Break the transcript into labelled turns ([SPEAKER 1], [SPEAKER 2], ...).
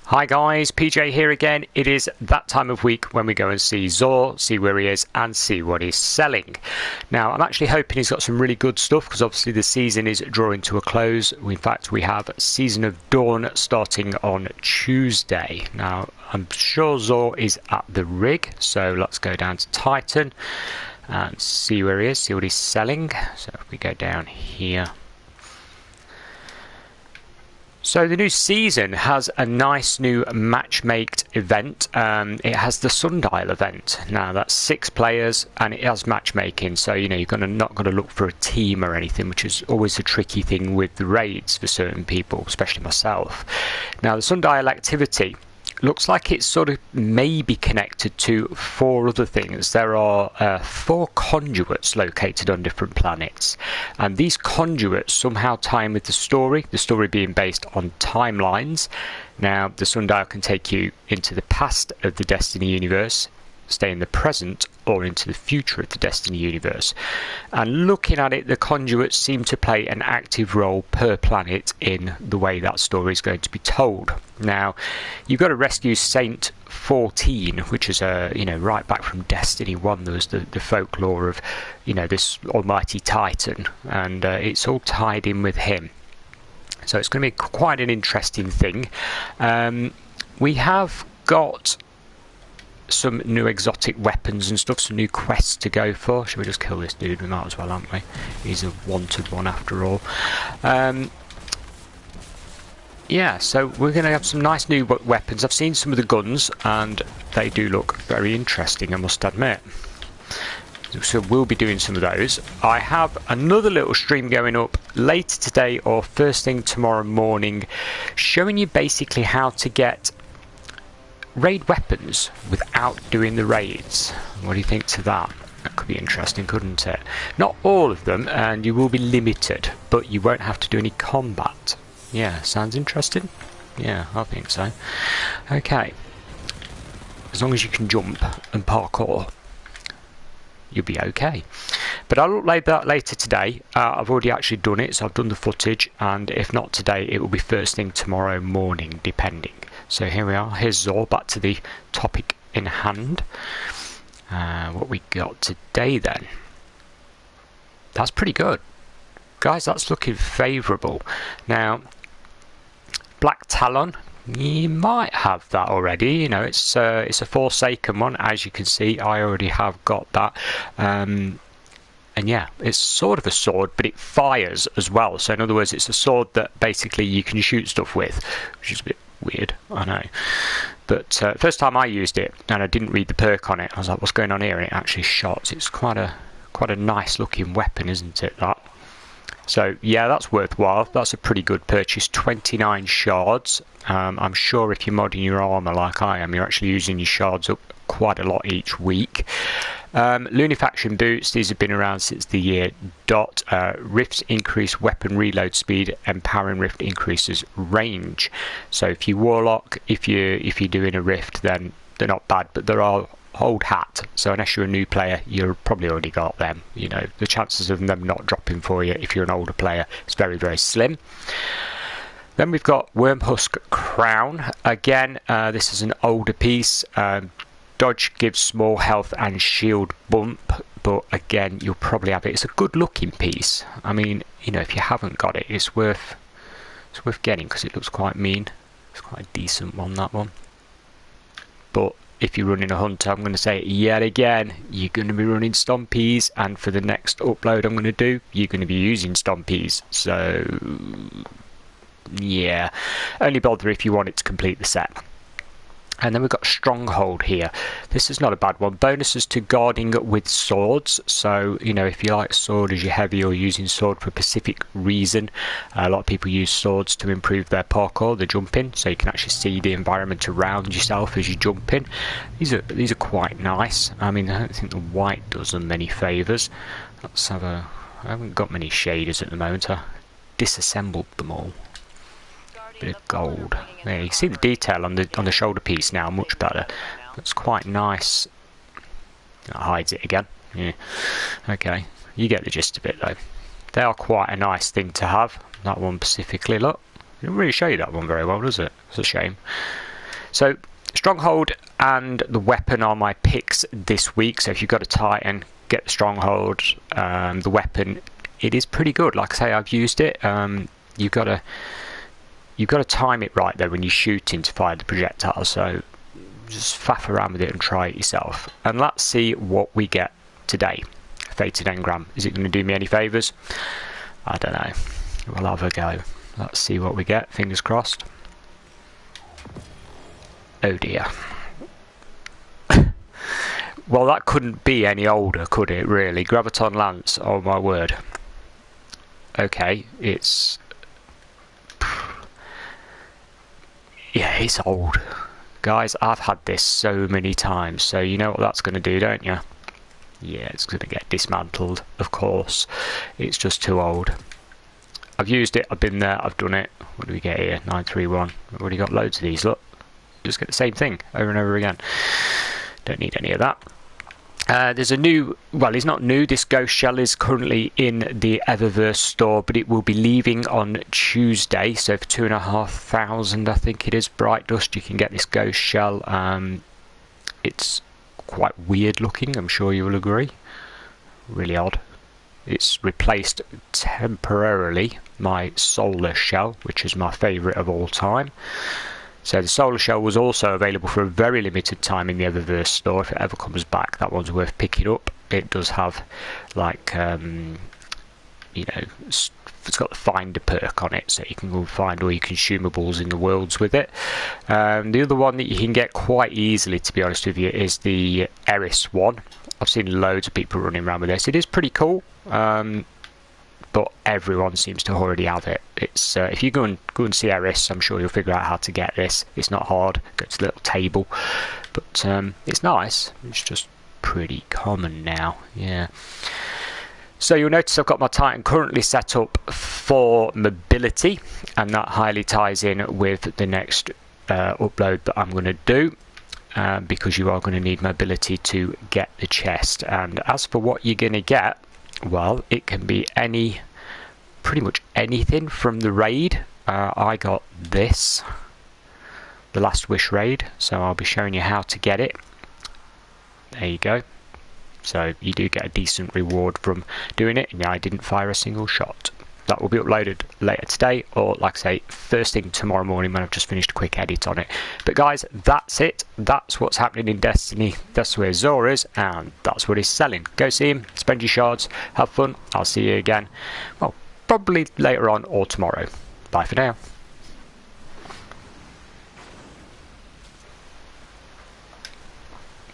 [SPEAKER 1] Hi guys, PJ here again. It is that time of week when we go and see Zor, see where he is and see what he's selling. Now I'm actually hoping he's got some really good stuff because obviously the season is drawing to a close. In fact, we have Season of Dawn starting on Tuesday. Now I'm sure Zor is at the rig, so let's go down to Titan and see where he is, see what he's selling. So if we go down here. So the new season has a nice new matchmaked event. It has the Sundial event. Now that's 6 players and it has matchmaking. So you know you're not going to look for a team or anything, which is always a tricky thing with the raids for certain people, especially myself. Now the Sundial activity looks like it's sort of maybe connected to 4 other things. There are 4 conduits located on different planets, and these conduits somehow tie in with the story being based on timelines. Now the Sundial can take you into the past of the Destiny universe, stay in the present, or into the future of the Destiny universe. And looking at it, the conduits seem to play an active role per planet in the way that story is going to be told. Now you've got to rescue Saint 14, which is right back from Destiny 1. There was the folklore of this almighty Titan, and it's all tied in with him, so it's going to be quite an interesting thing. We have got some new exotic weapons and stuff, some new quests to go for. Should we just kill this dude? We might as well, aren't we? He's a wanted one after all. Yeah, so we're going to have some nice new weapons. I've seen some of the guns and they do look very interesting, I must admit. So we'll be doing some of those. I have another little stream going up later today or first thing tomorrow morning, showing you basically how to get raid weapons without doing the raids. What do you think to that? That could be interesting, couldn't it? Not all of them, and you will be limited, but you won't have to do any combat. Yeah, sounds interesting. Yeah, I think so. Okay, as long as you can jump and parkour, you'll be okay. But I'll upload that later today. I've already actually done it, so I've done the footage, and if not today, it will be first thing tomorrow morning, depending. So here we are. Here's Zor. Back to the topic in hand. What we got today then? That's pretty good, guys. That's looking favourable. Now, Black Talon, you might have that already. It's a Forsaken one, as you can see. I already have got that. And yeah, it's sort of a sword, but it fires as well. So in other words, it's a sword that basically you can shoot stuff with, which is a bit weird, I know. But first time I used it and I didn't read the perk on it, I was like, what's going on here? And it actually shot. It's quite a nice looking weapon, isn't it, that? So yeah, that's worthwhile. That's a pretty good purchase. 29 shards. I'm sure if you're modding your armor like I am, you're actually using your shards up quite a lot each week. Lunafaction boots, these have been around since the year dot. Rifts increase weapon reload speed, empowering rift increases range. So if you warlock, if you're doing a rift, then they're not bad, but there are old hat, so unless you're a new player, you've probably already got them. The chances of them not dropping for you if you're an older player is very, very slim. Then we've got Wormhusk Crown. Again, this is an older piece. Dodge gives small health and shield bump, but again, you'll probably have it. It's a good looking piece. I mean, if you haven't got it, it's worth getting because it looks quite mean. It's quite a decent one, that one. But if you're running a hunter, I'm going to say it yet again, you're going to be running Stompies, and for the next upload I'm going to do, you're going to be using Stompies. So yeah, only bother if you want it to complete the set. And then we've got Stronghold here. This is not a bad one. Bonuses to guarding with swords. So, if you like sword as your heavy or using sword for a specific reason, a lot of people use swords to improve their parkour, the jumping, so you can actually see the environment around yourself as you jump in. These are quite nice. I mean, I don't think the white does them many favours. Let's have I haven't got many shaders at the moment. I disassembled them all. Bit of gold. There, you can see the detail on the shoulder piece now, much better. That's quite nice. That hides it again. Yeah. Okay, you get the gist of it though. They are quite a nice thing to have. That one specifically, look. It doesn't really show you that one very well, does it? It's a shame. So Stronghold and the weapon are my picks this week. So if you've got a Titan, get the Stronghold. The weapon, it is pretty good. Like I say, I've used it. You've got to time it right though when you're shooting to fire the projectile. So just faff around with it and try it yourself. And let's see what we get today. Fated engram. Is it going to do me any favours? I don't know. We'll have a go. Let's see what we get. Fingers crossed. Oh dear. Well, that couldn't be any older, could it, really? Graviton Lance, oh my word. Okay, it's... yeah, it's old. Guys, I've had this so many times, so you know what that's going to do, don't you? Yeah, it's going to get dismantled, of course. It's just too old. I've used it, I've been there, I've done it. What do we get here? 931. I've already got loads of these, look. Just get the same thing over and over again. Don't need any of that. There's a new, well, it's not new, this ghost shell is currently in the Eververse store, but it will be leaving on Tuesday, so for 2,500 I think it is, Bright Dust, you can get this ghost shell. It's quite weird looking, I'm sure you will agree. Really odd. It's replaced temporarily my solar shell, which is my favourite of all time. So the solar shell was also available for a very limited time in the Eververse store. If it ever comes back, that one's worth picking up. It does have, like, you know, it's got the finder perk on it, so you can go and find all your consumables in the worlds with it. The other one that you can get quite easily, to be honest with you, is the Eris one. I've seen loads of people running around with this. It is pretty cool. But everyone seems to already have it. It's if you go and see Eris, I'm sure you'll figure out how to get this. It's not hard. Go to the little table, but it's nice. It's just pretty common now. Yeah. So you'll notice I've got my Titan currently set up for mobility, and that highly ties in with the next upload that I'm going to do. Because you are going to need mobility to get the chest. And as for what you're going to get, well, it can be pretty much anything from the raid. I got this, the Last Wish raid, so I'll be showing you how to get it. There you go. So you do get a decent reward from doing it, and I didn't fire a single shot. That will be uploaded later today, or like I say, first thing tomorrow morning when I've just finished a quick edit on it. But guys, that's it. That's what's happening in Destiny. That's where Zor is, and that's what he's selling. Go see him, spend your shards, have fun. I'll see you again, well, probably later on or tomorrow. Bye for now.